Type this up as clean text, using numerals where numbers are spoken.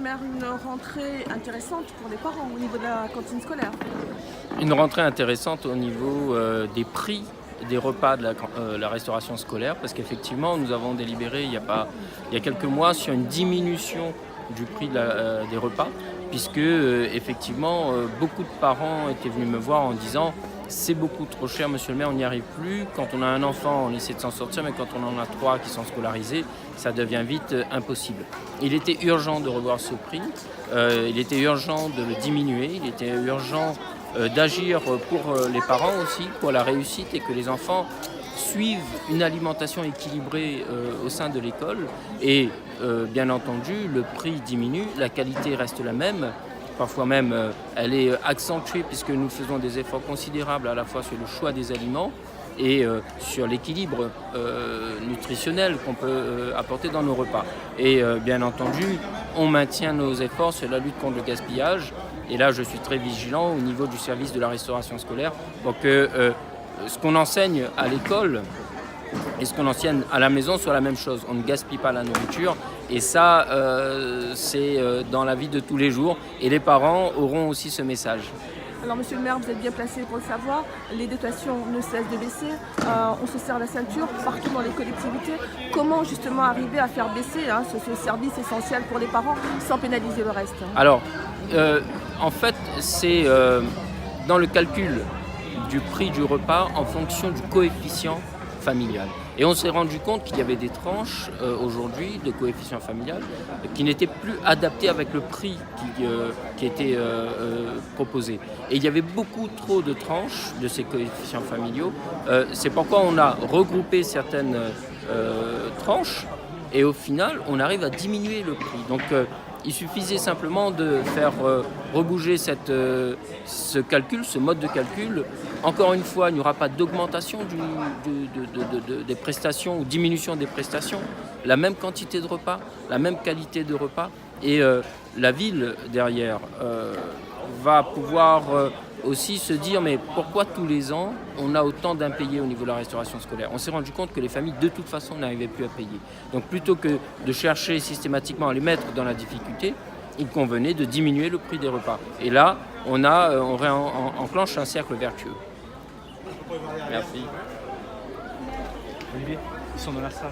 le maire, une rentrée intéressante pour les parents au niveau de la cantine scolaire. Une rentrée intéressante au niveau des prix des repas de la restauration scolaire, parce qu'effectivement, nous avons délibéré il y a quelques mois sur une diminution du prix des repas, puisque effectivement, beaucoup de parents étaient venus me voir en disant c'est beaucoup trop cher, monsieur le maire, on n'y arrive plus. Quand on a un enfant, on essaie de s'en sortir, mais quand on en a 3 qui sont scolarisés, ça devient vite impossible. Il était urgent de revoir ce prix, il était urgent de le diminuer, il était urgent d'agir pour les parents aussi, pour la réussite et que les enfants suivent une alimentation équilibrée au sein de l'école. Et bien entendu, le prix diminue, la qualité reste la même. Parfois même, elle est accentuée puisque nous faisons des efforts considérables à la fois sur le choix des aliments et sur l'équilibre nutritionnel qu'on peut apporter dans nos repas. Et bien entendu, on maintient nos efforts sur la lutte contre le gaspillage. Et là, je suis très vigilant au niveau du service de la restauration scolaire pour que ce qu'on enseigne à l'école et ce qu'on enseigne à la maison soit la même chose. On ne gaspille pas la nourriture et ça, c'est dans la vie de tous les jours. Et les parents auront aussi ce message. Alors monsieur le maire, vous êtes bien placé pour le savoir, les dotations ne cessent de baisser, on se serre la ceinture partout dans les collectivités. Comment justement arriver à faire baisser ce service essentiel pour les parents sans pénaliser le reste? Alors, en fait, c'est dans le calcul du prix du repas en fonction du coefficient familial. Et on s'est rendu compte qu'il y avait des tranches aujourd'hui de coefficient familial qui n'étaient plus adaptées avec le prix qui était proposé. Et il y avait beaucoup trop de tranches de ces coefficients familiaux. C'est pourquoi on a regroupé certaines tranches et au final, on arrive à diminuer le prix. Donc, il suffisait simplement de faire rebouger ce calcul, ce mode de calcul. Encore une fois, il n'y aura pas d'augmentation des prestations ou diminution des prestations. La même quantité de repas, la même qualité de repas. Et la ville, derrière, va pouvoir aussi se dire mais pourquoi tous les ans on a autant d'impayés au niveau de la restauration scolaire? On s'est rendu compte que les familles de toute façon n'arrivaient plus à payer. Donc plutôt que de chercher systématiquement à les mettre dans la difficulté, il convenait de diminuer le prix des repas. Et là, on enclenche un cercle vertueux. Merci. Olivier, ils sont dans la salle.